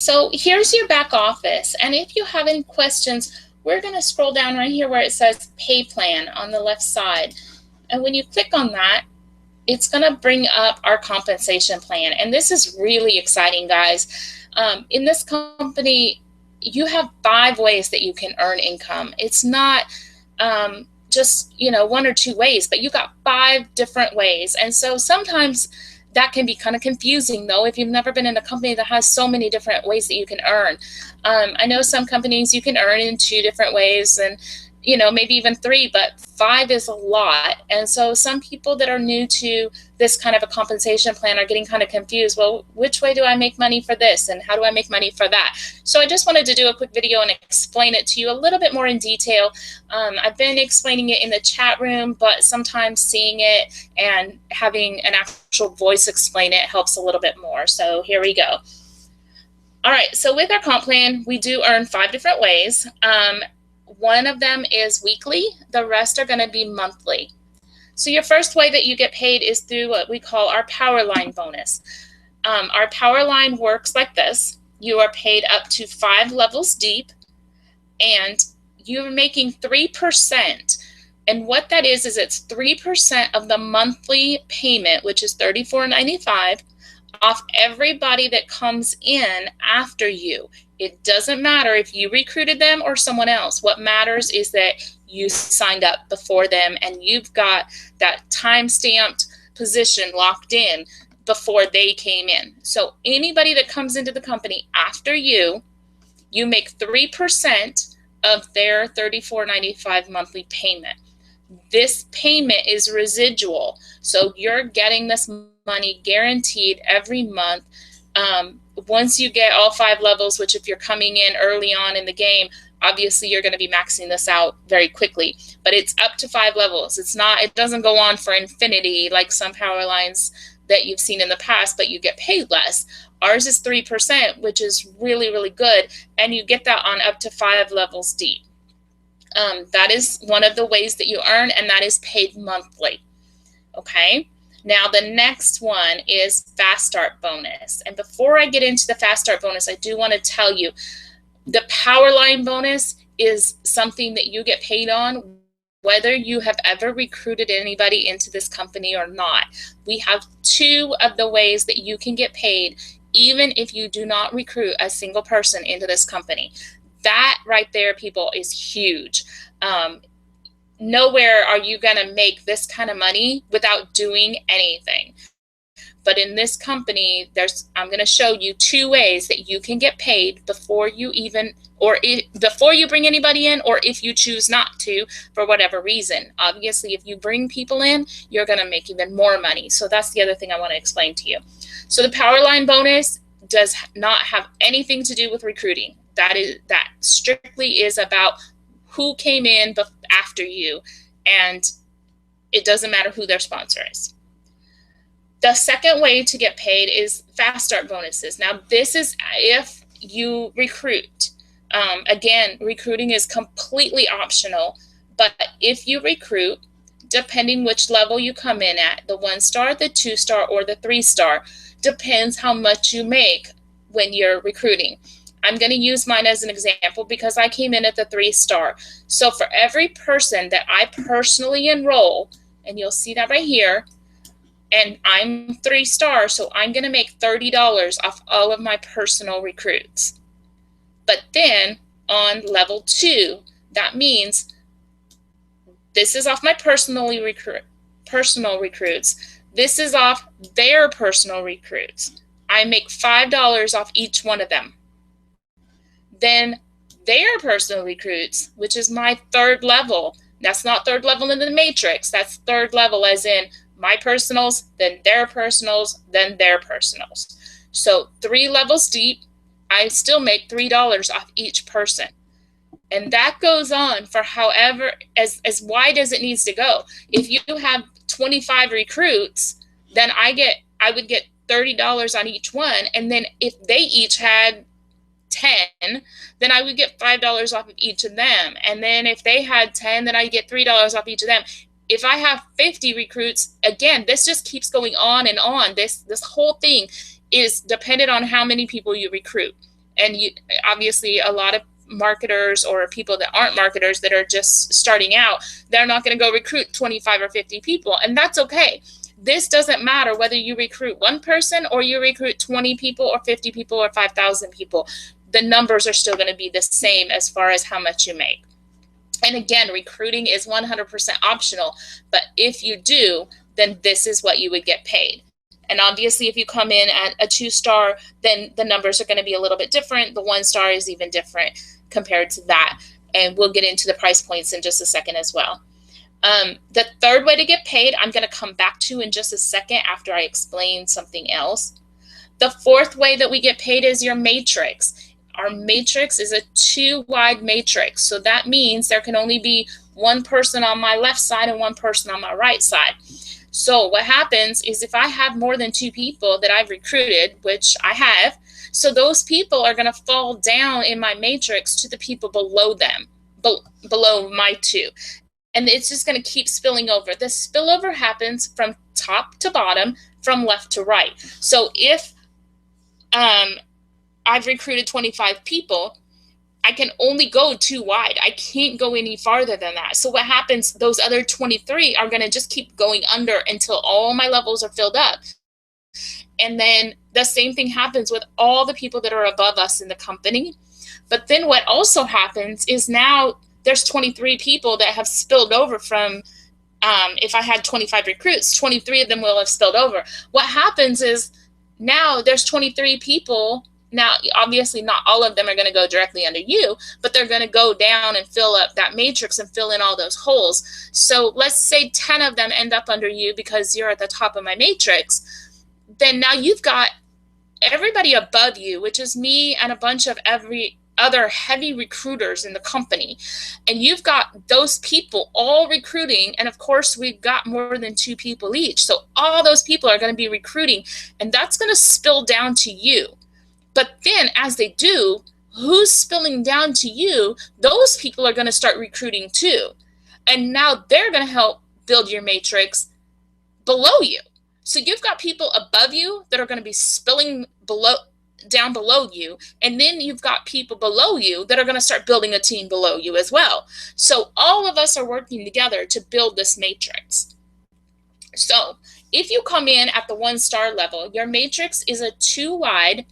So here's your back office. And if you have any questions, we're going to scroll down right here where it says pay plan on the left side. And when you click on that, it's going to bring up our compensation plan. And this is really exciting, guys. In this company, you have 5 ways that you can earn income. It's not just, 1 or 2 ways, but you got 5 different ways. And so sometimes that can be kind of confusing, though, if you've never been in a company that has so many different ways that you can earn. I know some companies you can earn in 2 different ways, and maybe even 3, but 5 is a lot. And so some people that are new to this kind of a compensation plan are getting kind of confused. Well, which way do I make money for this, and how do I make money for that? So I just wanted to do a quick video and explain it to you a little bit more in detail. I've been explaining it in the chat room, but sometimes seeing it and having an actual voice explain it helps a little bit more. So here we go. All right, so with our comp plan, we do earn 5 different ways. One of them is weekly. The rest are going to be monthly. So your first way that you get paid is through what we call our power line bonus. Our power line works like this. You are paid up to 5 levels deep, and you're making 3%. And what that is it's 3% of the monthly payment, which is $34.95, off everybody that comes in after you. It doesn't matter if you recruited them or someone else. What matters is that you signed up before them and you've got that time-stamped position locked in before they came in. So anybody that comes into the company after you make 3% of their $34.95 monthly payment. This payment is residual. So you're getting this money guaranteed every month. Once you get all 5 levels, which if you're coming in early on in the game, obviously you're going to be maxing this out very quickly, but it's up to 5 levels. It doesn't go on for infinity like some power lines that you've seen in the past, but you get paid less. Ours is 3%, which is really, really good, and you get that on up to 5 levels deep. That is one of the ways that you earn, and that is paid monthly. Okay. Now, the next one is Fast Start bonus. And before I get into the Fast Start bonus, I do want to tell you the Power Line bonus is something that you get paid on whether you have ever recruited anybody into this company or not. We have 2 of the ways that you can get paid even if you do not recruit a single person into this company. That right there, people, is huge. Nowhere are you going to make this kind of money without doing anything. But in this company, I'm going to show you 2 ways that you can get paid before you bring anybody in, or if you choose not to for whatever reason. Obviously, if you bring people in, you're going to make even more money. So that's the other thing I want to explain to you. So the Power Line bonus does not have anything to do with recruiting. That strictly is about who came in after you, and it doesn't matter who their sponsor is. The second way to get paid is Fast Start bonuses. Now, this is if you recruit. Again, recruiting is completely optional, but if you recruit, depending which level you come in at, the 1-star, the 2-star, or the 3-star, depends how much you make when you're recruiting. I'm going to use mine as an example because I came in at the 3-star. So for every person that I personally enroll, and you'll see that right here, and I'm 3-star, so I'm going to make $30 off all of my personal recruits. But then on level 2, that means this is off my personal recruits. This is off their personal recruits. I make $5 off each one of them. Then their personal recruits, which is my 3rd level. That's not 3rd level in the matrix. That's 3rd level as in my personals, then their personals, then their personals. So 3 levels deep, I still make $3 off each person. And that goes on for however, as wide as it needs to go. If you have 25 recruits, then I would get $30 on each one. And then if they each had 10, then I would get $5 off of each of them. And then if they had 10, then I get $3 off each of them. If I have 50 recruits, again, this just keeps going on and on. This whole thing is dependent on how many people you recruit. And you, obviously a lot of marketers or people that aren't marketers that are just starting out, they're not going to go recruit 25 or 50 people, and that's okay. This doesn't matter whether you recruit one person or you recruit 20 people or 50 people or 5,000 people. The numbers are still going to be the same as far as how much you make. And again, recruiting is 100% optional, but if you do, then this is what you would get paid. And obviously, if you come in at a 2-star, then the numbers are going to be a little bit different. The 1-star is even different compared to that. And we'll get into the price points in just a second as well. The third way to get paid, I'm going to come back to in just a second after I explain something else. The fourth way that we get paid is your matrix. Our matrix is a 2-wide matrix. So that means there can only be one person on my left side and one person on my right side. So what happens is if I have more than 2 people that I've recruited, which I have, so those people are going to fall down in my matrix to the people below them, below my 2. And it's just going to keep spilling over. The spillover happens from top to bottom, from left to right. So if I've recruited 25 people, I can only go 2 wide. I can't go any farther than that. So what happens, those other 23 are going to just keep going under until all my levels are filled up. And then the same thing happens with all the people that are above us in the company. But then what also happens is now there's 23 people that have spilled over from, if I had 25 recruits, 23 of them will have spilled over. What happens is now there's 23 people. Now, obviously, not all of them are going to go directly under you, but they're going to go down and fill up that matrix and fill in all those holes. So let's say 10 of them end up under you because you're at the top of my matrix. Then now you've got everybody above you, which is me and a bunch of every other heavy recruiters in the company. And you've got those people all recruiting. And of course, we've got more than 2 people each. So all those people are going to be recruiting, and that's going to spill down to you. But then as they do, who's spilling down to you, those people are going to start recruiting too. And now they're going to help build your matrix below you. So you've got people above you that are going to be spilling down below you. And then you've got people below you that are going to start building a team below you as well. So all of us are working together to build this matrix. So if you come in at the 1-star level, your matrix is a 2-wide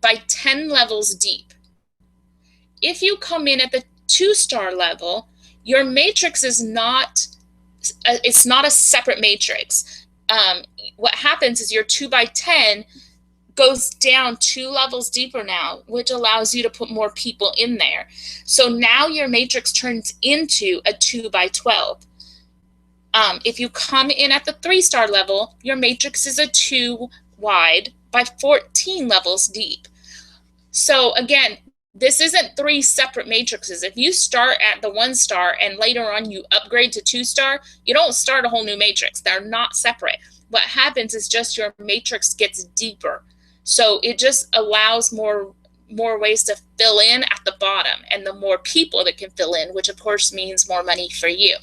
by 10 levels deep. If you come in at the 2-star level, your matrix is not, it's not a separate matrix. What happens is your 2 by 10 goes down 2 levels deeper now, which allows you to put more people in there. So now your matrix turns into a 2 by 12. If you come in at the 3-star level, your matrix is a 2 wide by 14 levels deep. So again, this isn't 3 separate matrices. If you start at the 1-star and later on you upgrade to 2-star, you don't start a whole new matrix. They're not separate. What happens is just your matrix gets deeper. So it just allows more ways to fill in at the bottom, and the more people that can fill in, which of course means more money for you.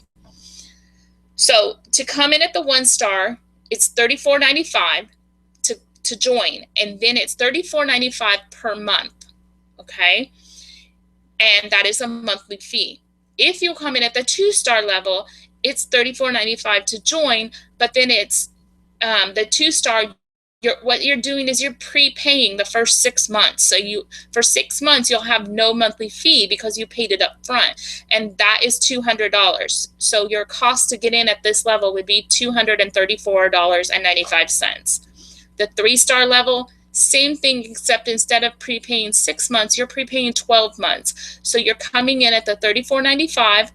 So to come in at the 1-star, it's $34.95 to join, and then it's $34.95 per month, okay? And that is a monthly fee. If you come in at the 2-star level, it's $34.95 to join, but then it's the 2-star, what you're doing is you're prepaying the first 6 months. So for 6 months, you'll have no monthly fee because you paid it up front, and that is $200. So your cost to get in at this level would be $234.95. The 3-star level, same thing, except instead of prepaying 6 months, you're prepaying 12 months. So you're coming in at the $34.95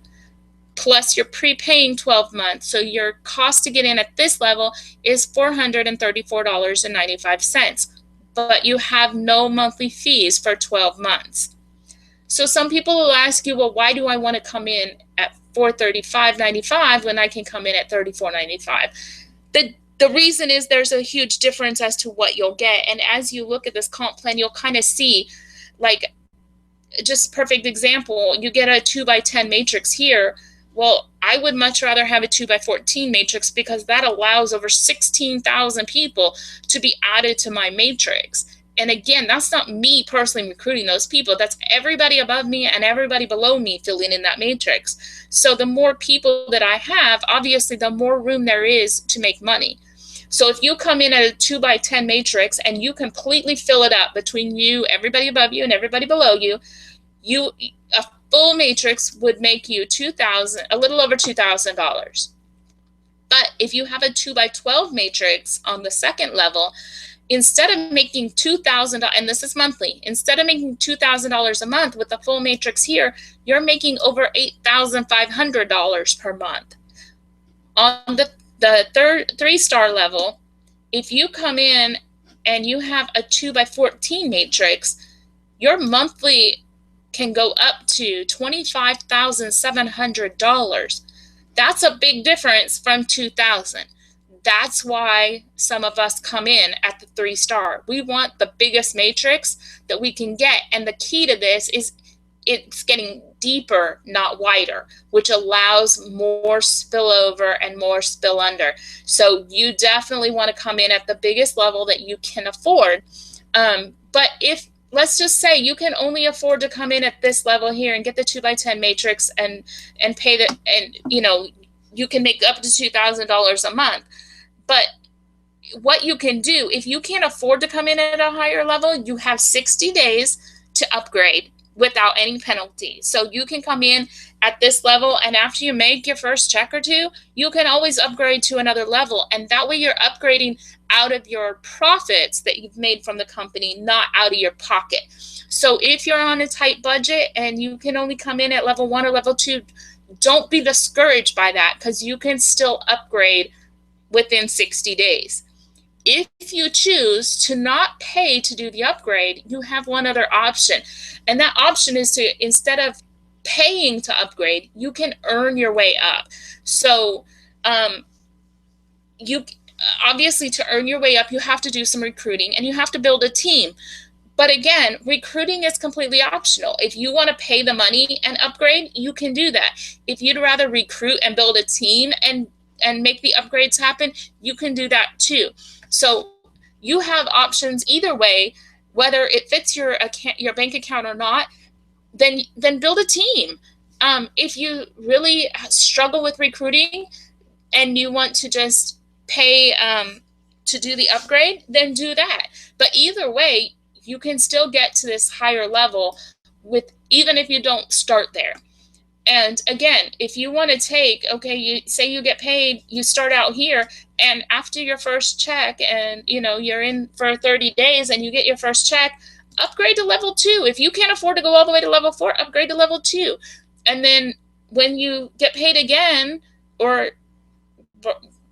plus you're prepaying 12 months. So your cost to get in at this level is $434.95. But you have no monthly fees for 12 months. So some people will ask you, well, why do I want to come in at $435.95 when I can come in at $34.95? The reason is there's a huge difference as to what you'll get. And as you look at this comp plan, you'll kind of see, like, just perfect example, you get a 2 by 10 matrix here. Well, I would much rather have a 2 by 14 matrix because that allows over 16,000 people to be added to my matrix. And again, that's not me personally recruiting those people. That's everybody above me and everybody below me filling in that matrix. So the more people that I have, obviously, the more room there is to make money. So if you come in at a 2x10 matrix and you completely fill it up between you, everybody above you, and everybody below you, a full matrix would make you a little over $2,000. But if you have a 2x12 matrix on the second level, instead of making $2,000, and this is monthly, instead of making $2,000 a month with the full matrix here, you're making over $8,500 per month. On the 3-star level, if you come in and you have a 2x14 matrix, your monthly can go up to $25,700. That's a big difference from $2,000. That's why some of us come in at the 3-star. We want the biggest matrix that we can get. And the key to this is it's getting deeper, not wider, which allows more spillover and more spill under. So you definitely want to come in at the biggest level that you can afford. But if, let's just say you can only afford to come in at this level here and get the 2x10 matrix and pay you can make up to $2,000 a month. But what you can do, if you can't afford to come in at a higher level, you have 60 days to upgrade without any penalty. So you can come in at this level, and after you make your first check or two, you can always upgrade to another level. And that way you're upgrading out of your profits that you've made from the company, not out of your pocket. So if you're on a tight budget and you can only come in at level 1 or level 2, don't be discouraged by that, because you can still upgrade within 60 days. If you choose to not pay to do the upgrade, you have one other option. And that option is to, instead of paying to upgrade, you can earn your way up. So you obviously, to earn your way up, you have to do some recruiting and you have to build a team. But again, recruiting is completely optional. If you want to pay the money and upgrade, you can do that. If you'd rather recruit and build a team and make the upgrades happen, you can do that too. So you have options either way, whether it fits your bank account or not. Then build a team. If you really struggle with recruiting and you want to just pay to do the upgrade, then do that. But either way, you can still get to this higher level even if you don't start there. And again, if you want to take, you say you get paid, you start out here, and after your first check, and you're in for 30 days and you get your first check, upgrade to level 2. If you can't afford to go all the way to level 4, upgrade to level 2. And then when you get paid again, or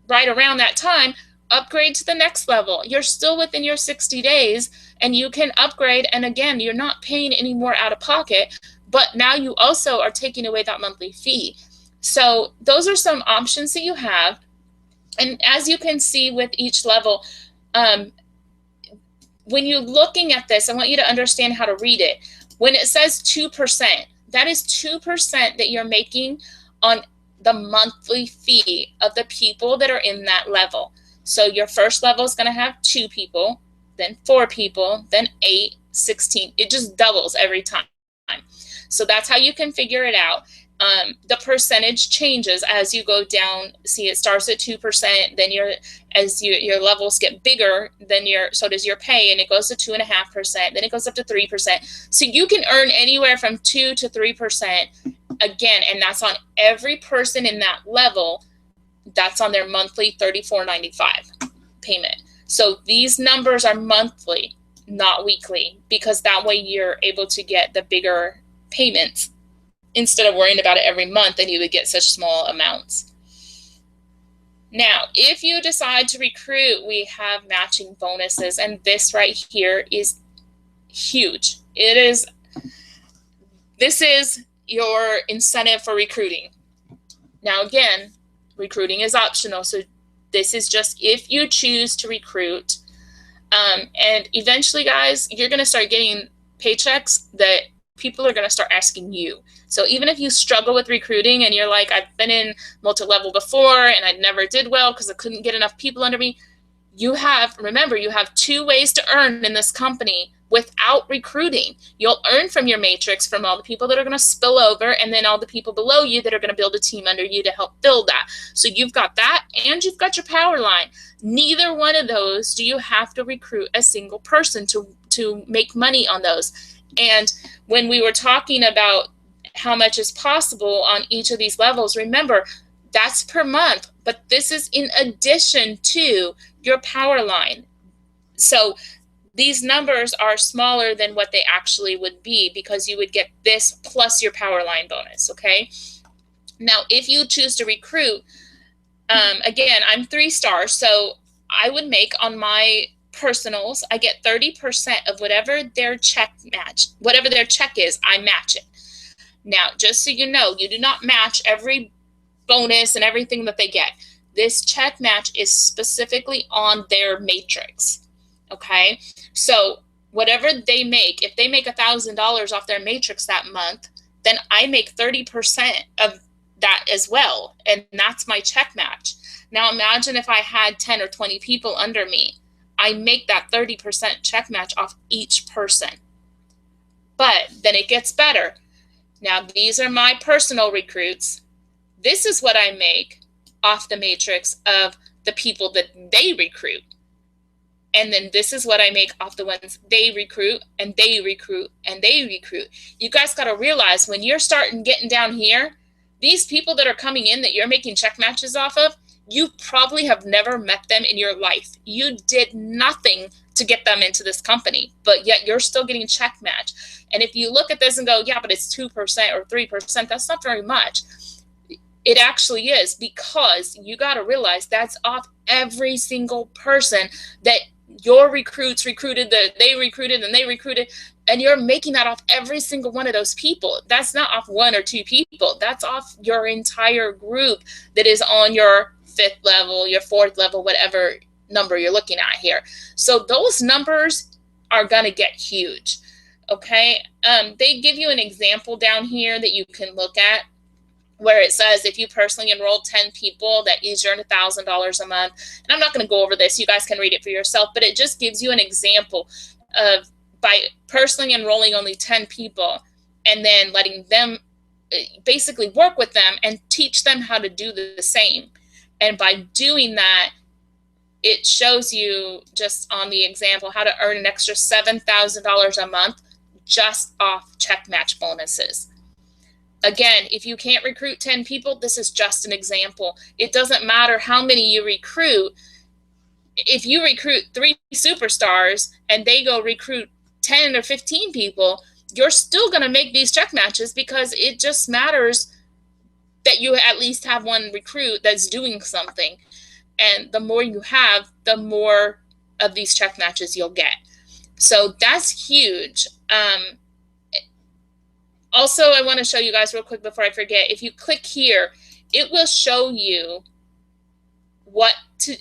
right around that time, upgrade to the next level. You're still within your 60 days and you can upgrade. And again, you're not paying any more out of pocket, but now you also are taking away that monthly fee. So those are some options that you have. And as you can see with each level, when you're looking at this, I want you to understand how to read it. When it says 2%, that is 2% that you're making on the monthly fee of the people that are in that level. So your first level is going to have 2 people, then 4 people, then 8, 16. It just doubles every time. So that's how you can figure it out. The percentage changes as you go down. See, it starts at 2%. Then as your levels get bigger, so does your pay, and it goes to 2.5%. Then it goes up to 3%. So you can earn anywhere from 2 to 3%. Again, and that's on every person in that level. That's on their monthly $34.95 payment. So these numbers are monthly, not weekly, because that way you're able to get the bigger payments instead of worrying about it every month and you would get such small amounts. Now, if you decide to recruit, we have matching bonuses, and this right here is huge. This is your incentive for recruiting. Now, again, recruiting is optional, so this is just if you choose to recruit. And eventually, guys, you're going to start getting paychecks that people are going to start asking you. So even if you struggle with recruiting and you're like, I've been in multi-level before and I never did well because I couldn't get enough people under me, remember, you have two ways to earn in this company without recruiting. You'll earn from your matrix, from all the people that are going to spill over, and then all the people below you that are going to build a team under you to help build that. So you've got that, and you've got your power line. Neither one of those do you have to recruit a single person to make money on those. And when we were talking about how much is possible on each of these levels, remember, that's per month, but this is in addition to your power line. So these numbers are smaller than what they actually would be, because you would get this plus your power line bonus, okay? Now, if you choose to recruit, again, I'm 3 stars, so I would make on my personals, I get 30% of whatever their check is, I match it. Now, just so you know, you do not match every bonus and everything that they get. This check match is specifically on their matrix, okay? So whatever they make, if they make $1,000 off their matrix that month, then I make 30% of that as well, and that's my check match. Now imagine if I had 10 or 20 people under me. I make that 30% check match off each person. But then it gets better. Now these are my personal recruits. This is what I make off the matrix of the people that they recruit. And then this is what I make off the ones they recruit, and they recruit, and they recruit. You guys got to realize, when you're starting getting down here, these people that are coming in that you're making check matches off of, you probably have never met them in your life. You did nothing to get them into this company, but yet you're still getting check match. And if you look at this and go, yeah, but it's 2% or 3%, that's not very much. It actually is, because you got to realize that's off every single person that your recruits recruited, that they recruited and they recruited, and you're making that off every single one of those people. That's not off 1 or 2 people. That's off your entire group that is on your 5th level, your 4th level, whatever number you're looking at here. So those numbers are going to get huge, okay? They give you an example down here that you can look at, where it says if you personally enrolled 10 people, that you earn $1,000 a month. And I'm not going to go over this. You guys can read it for yourself, but it just gives you an example of, by personally enrolling only 10 people and then letting them basically work with them and teach them how to do the same. And by doing that, it shows you just on the example how to earn an extra $7,000 a month just off check match bonuses. Again, if you can't recruit 10 people, this is just an example. It doesn't matter how many you recruit. If you recruit 3 superstars and they go recruit 10 or 15 people, you're still going to make these check matches, because it just matters that you at least have one recruit that's doing something. And the more you have, the more of these check matches you'll get. So that's huge. Also, I want to show you guys real quick before I forget. If you click here, it will show you what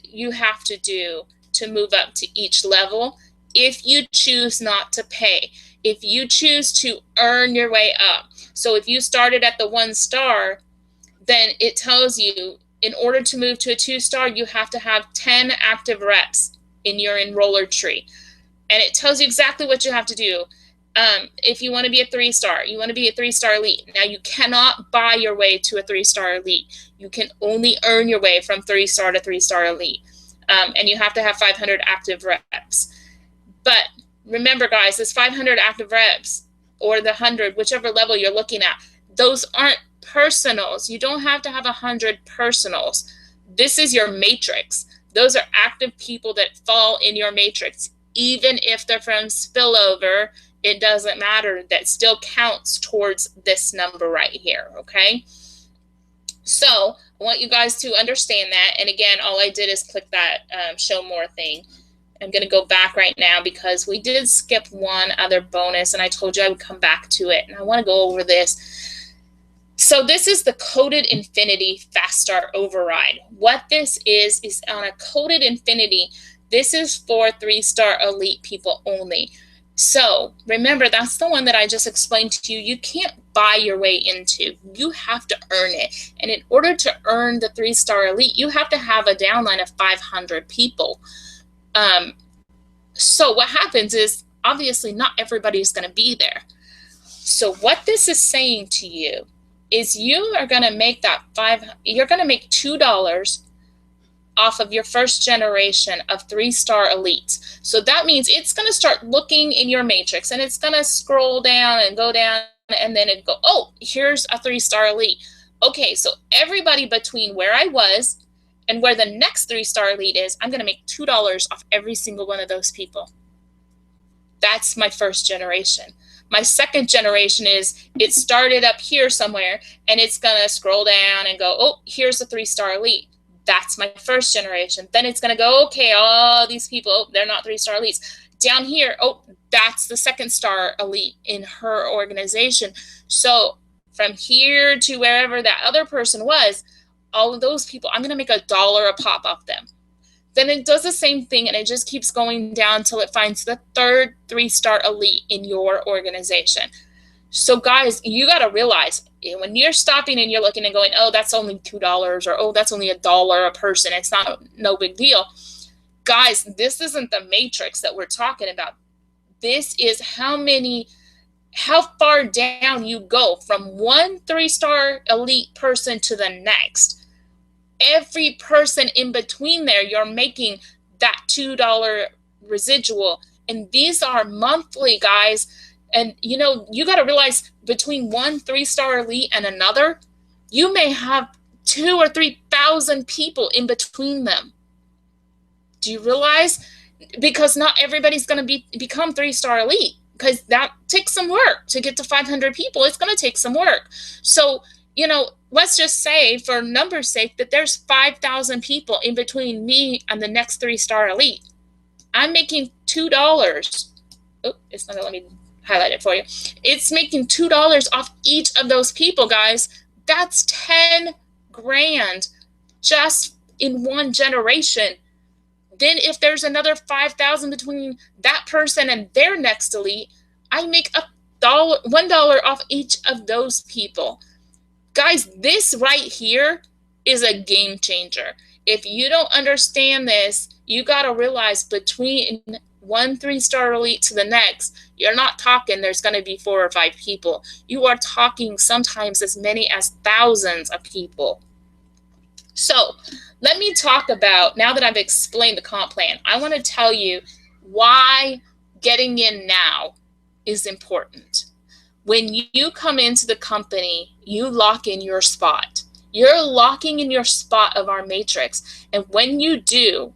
you have to do to move up to each level if you choose not to pay. If you choose to earn your way up. So if you started at the 1 star, then it tells you in order to move to a 2-star, you have to have 10 active reps in your enroller tree. And it tells you exactly what you have to do. If you want to be a 3-star, you want to be a 3-star elite. Now, you cannot buy your way to a 3-star elite. You can only earn your way from 3-star to 3-star elite. And you have to have 500 active reps. But remember, guys, this 500 active reps or the 100, whichever level you're looking at, those aren't personals. You don't have to have 100 personals. This is your matrix. Those are active people that fall in your matrix. Even if they're from spillover, it doesn't matter. That still counts towards this number right here, okay? So I want you guys to understand that. And again, all I did is click that show more thing. I'm going to go back right now because we did skip one other bonus, and I told you I would come back to it. And I want to go over this. So this is the Coded Infinity Fast Start Override. What this is on a Coded Infinity, this is for 3-star elite people only. So remember, that's the one that I just explained to you. You can't buy your way into. You have to earn it. And in order to earn the 3-star elite, you have to have a downline of 500 people. So what happens is, obviously not everybody's going to be there. So what this is saying to you is you are going to make you're going to make $2 off of your first generation of 3-star elites. So that means it's going to start looking in your matrix, and it's going to scroll down and go down, and then it go, oh, here's a 3-star elite. Okay, so everybody between where I was and where the next 3-star elite is, I'm going to make $2 off every single one of those people. That's my first generation. My second generation is, it started up here somewhere, and it's going to scroll down and go, oh, here's a 3-star elite. That's my first generation. Then it's going to go, okay, all these people, oh, they're not 3-star elites. Down here, oh, that's the 2nd-star elite in her organization. So from here to wherever that other person was, all of those people, I'm going to make $1 a pop off them. Then it does the same thing, and it just keeps going down until it finds the 3rd 3-star elite in your organization. So guys, you got to realize, when you're stopping and you're looking and going, oh, that's only $2, or oh, that's only $1 a person, it's no big deal. Guys, this isn't the matrix that we're talking about. This is how far down you go from one 3-star elite person to the next. Every person in between there, you're making that $2 residual. And these are monthly, guys. And, you got to realize, between one 3-star elite and another, you may have 2,000 or 3,000 people in between them. Do you realize? Because not everybody's going to become 3-star elite, because that takes some work. To get to 500 people, it's going to take some work. So, let's just say, for numbers' sake, that there's 5,000 people in between me and the next 3-star elite. I'm making $2. Oh, it's not going to let me highlight it for you. It's making $2 off each of those people, guys. That's 10 grand just in one generation. Then if there's another 5,000 between that person and their next elite, I make $1 off each of those people. Guys, this right here is a game changer. If you don't understand this, you got to realize, between one 3-star elite to the next, you're not talking there's going to be 4 or 5 people. You are talking sometimes as many as thousands of people. So let me talk about, now that I've explained the comp plan, I want to tell you why getting in now is important. When you come into the company, you lock in your spot. You're locking in your spot of our matrix. And when you do,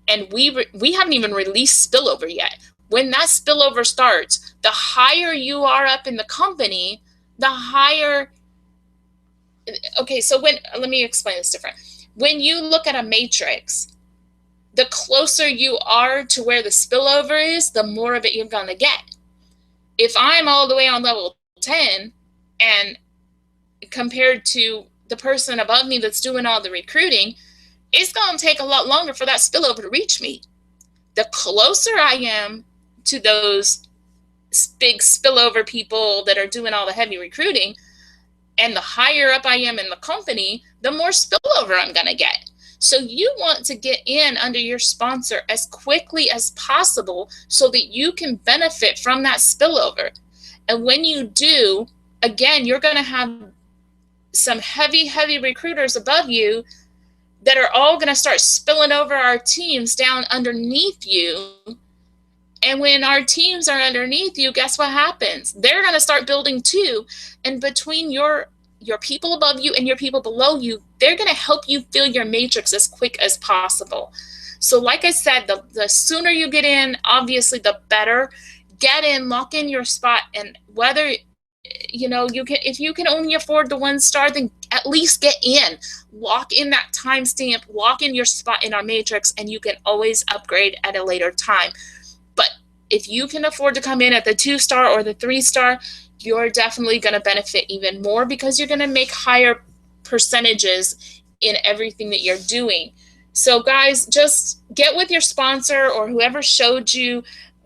and we haven't even released spillover yet. When that spillover starts, the higher you are up in the company, the higher. Okay, so let me explain this different. When you look at a matrix, the closer you are to where the spillover is, the more of it you're going to get. If I'm all the way on level 10, and compared to the person above me that's doing all the recruiting, it's going to take a lot longer for that spillover to reach me. The closer I am to those big spillover people that are doing all the heavy recruiting, and the higher up I am in the company, the more spillover I'm going to get. So you want to get in under your sponsor as quickly as possible so that you can benefit from that spillover. And when you do, again, you're going to have some heavy recruiters above you that are all going to start spilling over our teams down underneath you. And when our teams are underneath you, guess what happens? They're going to start building too. And between your people above you and your people below you, they're going to help you fill your matrix as quick as possible. So like I said, the sooner you get in, obviously the better. Get in, lock in your spot, and whether if you can only afford the 1-star, then at least get in. Lock in that timestamp, lock in your spot in our matrix, and you can always upgrade at a later time. But if you can afford to come in at the 2-star or the 3-star, you're definitely going to benefit even more, because you're going to make higher percentages in everything that you're doing. So guys, just get with your sponsor or whoever showed you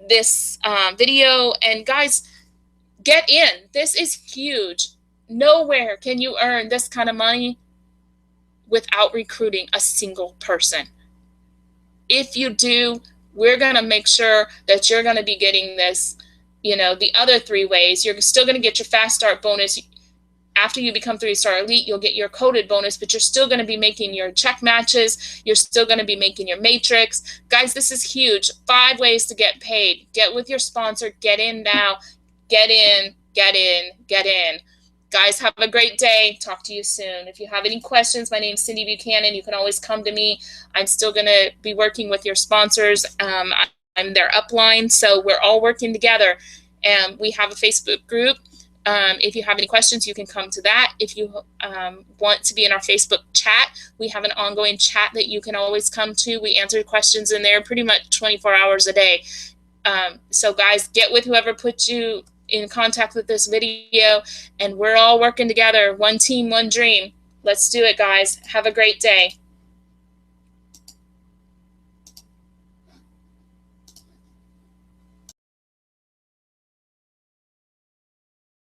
this video, and guys, get in. This is huge. Nowhere can you earn this kind of money without recruiting a single person. if you do, we're going to make sure that you're going to be getting this, the other 3 ways. You're still going to get your fast start bonus. After you become 3-star elite, you'll get your coded bonus, but you're still going to be making your check matches. You're still going to be making your matrix. Guys, this is huge. 5 ways to get paid. Get with your sponsor. Get in now. Get in, get in, get in. Guys, have a great day. Talk to you soon. If you have any questions, my name is Cindy Buchanan. You can always come to me. I'm still going to be working with your sponsors. I'm their upline, so we're all working together. And we have a Facebook group. If you have any questions, you can come to that. If you want to be in our Facebook chat, we have an ongoing chat that you can always come to. We answer questions in there pretty much 24 hours a day. So guys, get with whoever put you in contact with this video, and we're all working together. One team, one dream. Let's do it, guys. Have a great day.